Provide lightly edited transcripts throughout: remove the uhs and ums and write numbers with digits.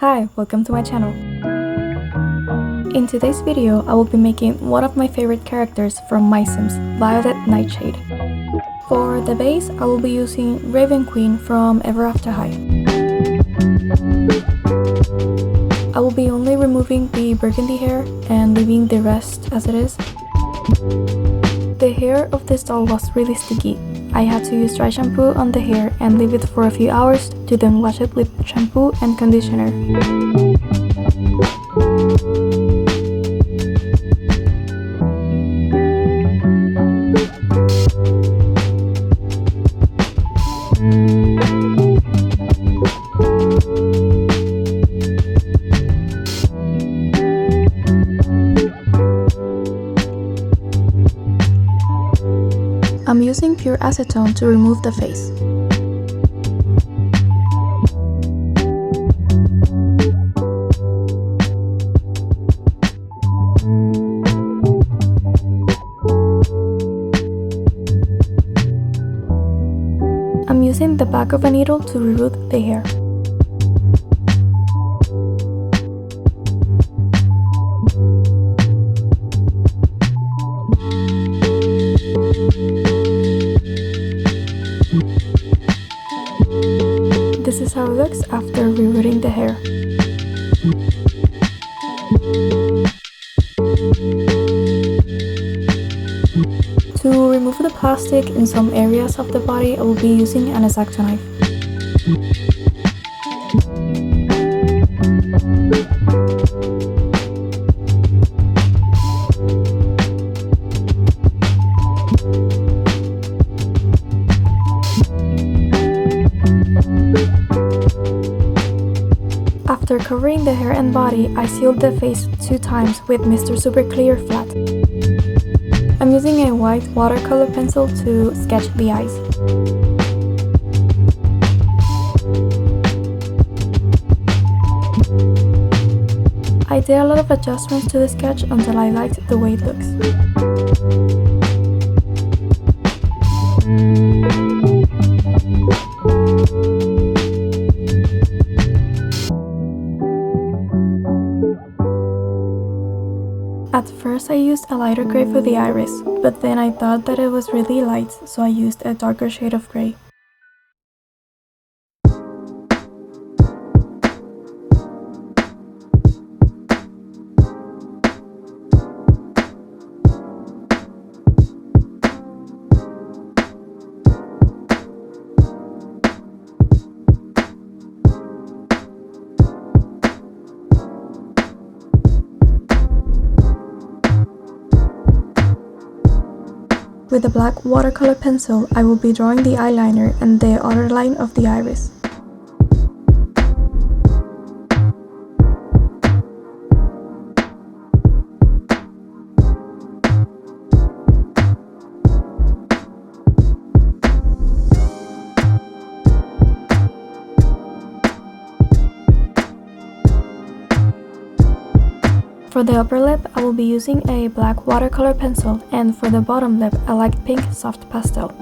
Hi, welcome to my channel. In today's video, I will be making one of my favorite characters from my Sims, Violet Nightshade. For the base, I will be using Raven Queen from Ever After High. I will be only removing the burgundy hair and leaving the rest as it is. The hair of this doll was really sticky. I had to use dry shampoo on the hair and leave it for a few hours to then wash it with shampoo and conditioner. I'm using pure acetone to remove the face. I'm using the back of a needle to reroot the hair. This is how it looks after rerooting the hair. To remove the plastic in some areas of the body, I will be using an X-Acto knife. After covering the hair and body, I sealed the face 2 times with Mr. Super Clear Flat. I'm using a white watercolor pencil to sketch the eyes. I did a lot of adjustments to the sketch until I liked the way it looks. At first I used a lighter gray for the iris, but then I thought that it was really light, so I used a darker shade of gray. With a black watercolor pencil, I will be drawing the eyeliner and the outer line of the iris. For the upper lip, I will be using a black watercolor pencil, and for the bottom lip, a light pink soft pastel.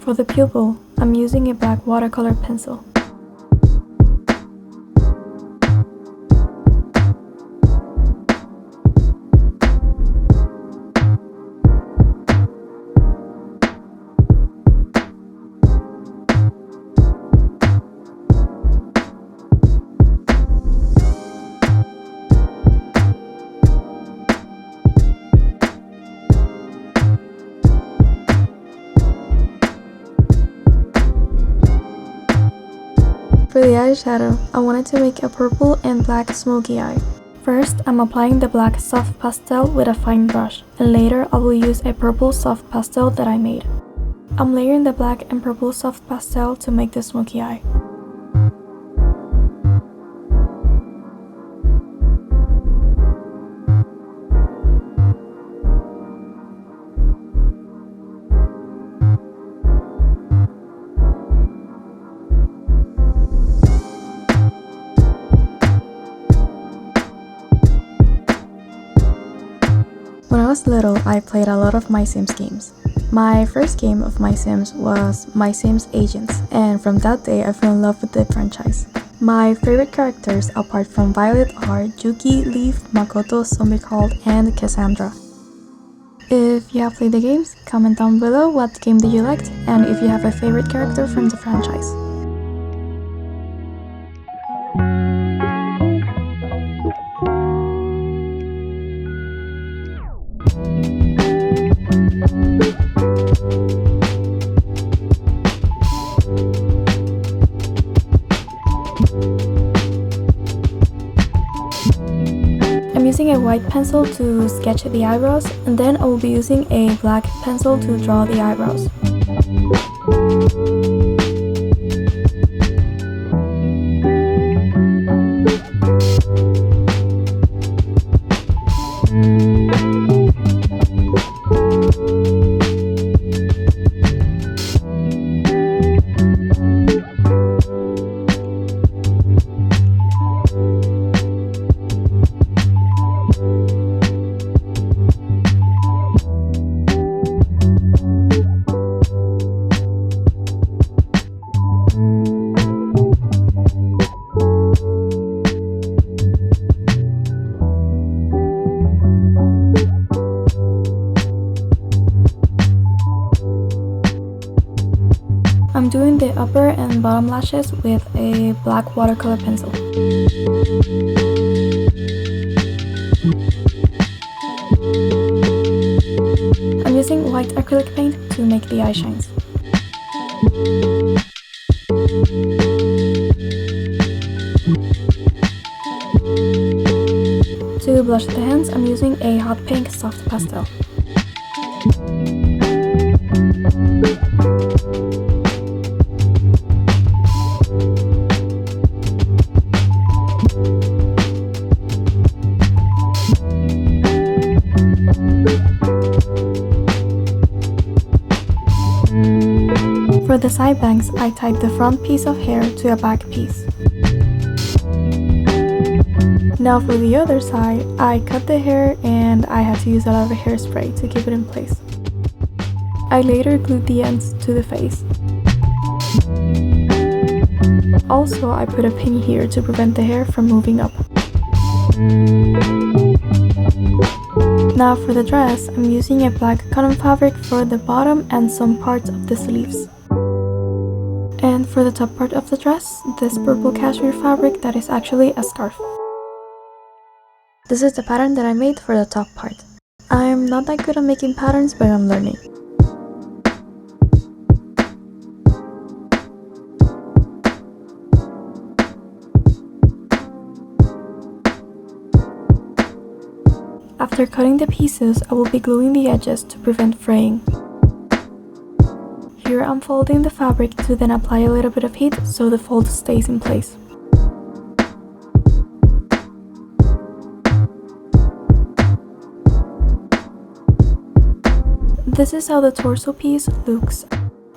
For the pupil, I'm using a black watercolor pencil. For the eyeshadow, I wanted to make a purple and black smoky eye. First, I'm applying the black soft pastel with a fine brush, and later I will use a purple soft pastel that I made. I'm layering the black and purple soft pastel to make the smoky eye. When I was little, I played a lot of My Sims games. My first game of My Sims was My Sims Agents, and from that day I fell in love with the franchise. My favorite characters apart from Violet are Yuki, Leaf, Makoto, Zombie Cult, and Cassandra. If you have played the games, comment down below what game that you liked and if you have a favorite character from the franchise. I'm using a white pencil to sketch the eyebrows, and then I will be using a black pencil to draw the eyebrows. I'm doing the upper and bottom lashes with a black watercolor pencil. I'm using white acrylic paint to make the eye shines. To blush the hands, I'm using a hot pink soft pastel. For the side bangs, I tied the front piece of hair to a back piece. Now for the other side, I cut the hair and I had to use a lot of hairspray to keep it in place. I later glued the ends to the face. Also, I put a pin here to prevent the hair from moving up. Now for the dress, I'm using a black cotton fabric for the bottom and some parts of the sleeves. And for the top part of the dress, this purple cashmere fabric that is actually a scarf. This is the pattern that I made for the top part. I'm not that good at making patterns, but I'm learning. After cutting the pieces, I will be gluing the edges to prevent fraying. Here I'm folding the fabric to then apply a little bit of heat so the fold stays in place. This is how the torso piece looks.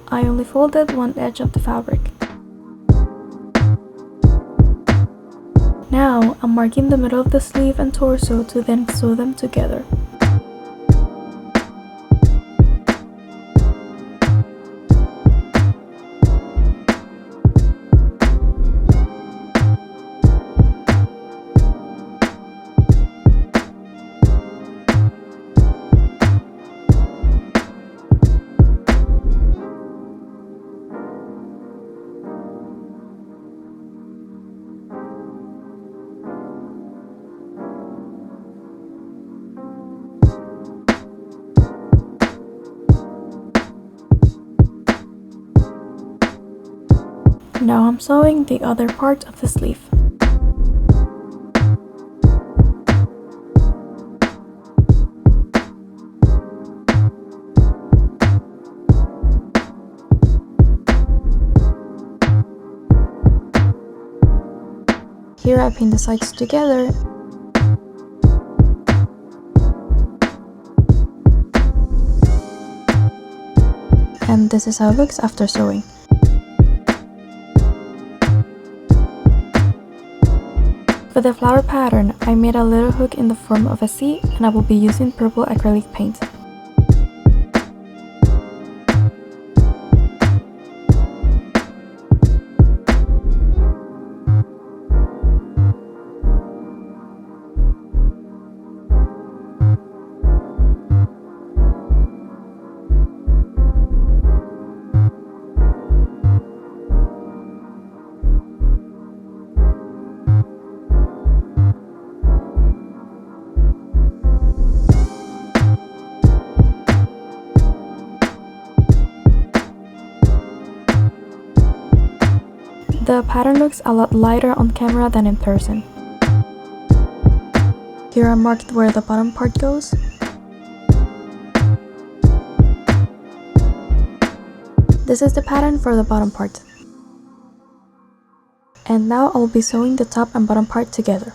I only folded one edge of the fabric. Now I'm marking the middle of the sleeve and torso to then sew them together. Now I'm sewing the other part of the sleeve. Here I pin the sides together. And this is how it looks after sewing. For the flower pattern, I made a little hook in the form of a C, and I will be using purple acrylic paint. The pattern looks a lot lighter on camera than in person. Here I marked where the bottom part goes. This is the pattern for the bottom part. And now I will be sewing the top and bottom part together.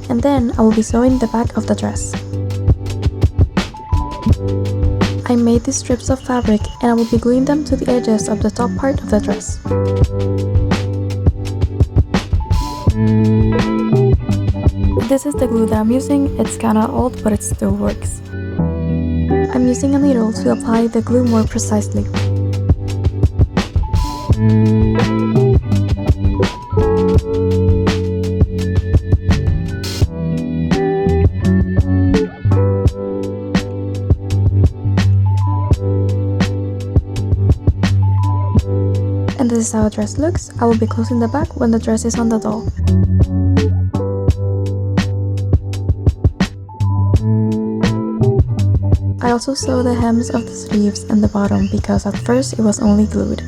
And then I will be sewing the back of the dress. I made these strips of fabric and I will be gluing them to the edges of the top part of the dress. This is the glue that I'm using. It's kinda old, but it still works. I'm using a needle to apply the glue more precisely. And this is how a dress looks. I will be closing the back when the dress is on the doll. I also sew the hems of the sleeves and the bottom because at first it was only glued.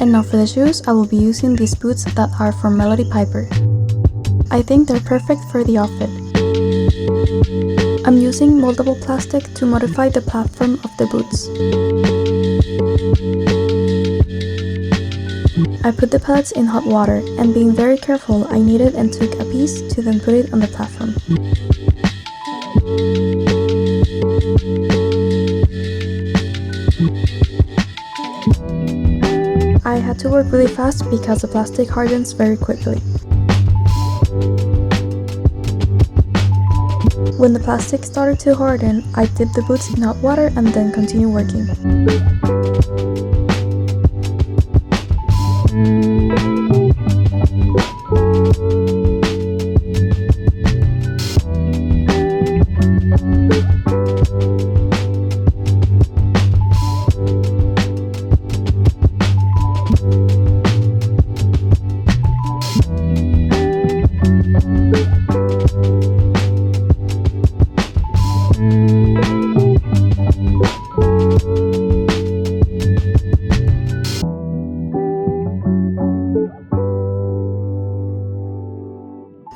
And now for the shoes, I will be using these boots that are from Melody Piper. I think they're perfect for the outfit. I'm using moldable plastic to modify the platform of the boots. I put the pellets in hot water, and being very careful, I kneaded and took a piece to then put it on the platform. I had to work really fast because the plastic hardens very quickly. When the plastic started to harden, I dipped the boots in hot water and then continued working.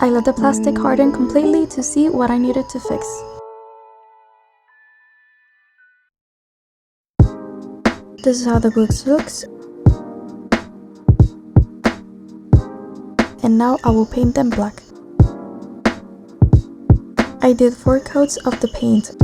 I let the plastic harden completely to see what I needed to fix. This is how the boots looks. And now I will paint them black. I did 4 coats of the paint.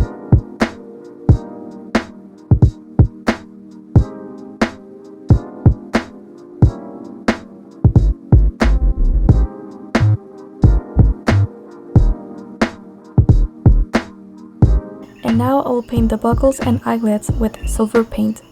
And now I will paint the buckles and eyelets with silver paint.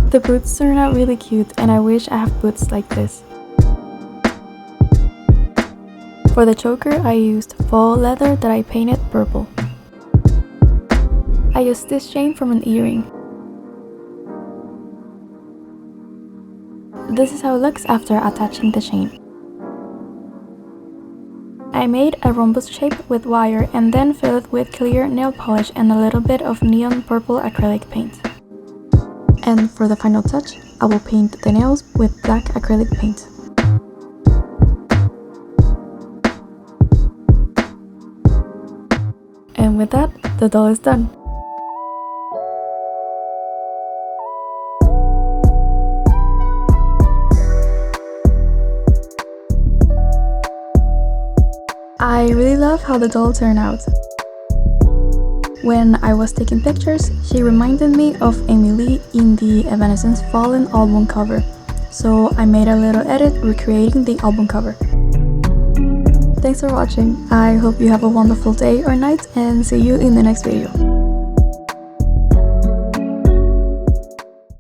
The boots turned out really cute, and I wish I have boots like this. For the choker, I used faux leather that I painted purple. I used this chain from an earring. This is how it looks after attaching the chain. I made a rhombus shape with wire and then filled it with clear nail polish and a little bit of neon purple acrylic paint. And for the final touch, I will paint the nails with black acrylic paint. And with that, the doll is done. I really love how the doll turned out. When I was taking pictures, she reminded me of Emily in the Evanescence Fallen album cover, so I made a little edit recreating the album cover. Thanks for watching, I hope you have a wonderful day or night and see you in the next video.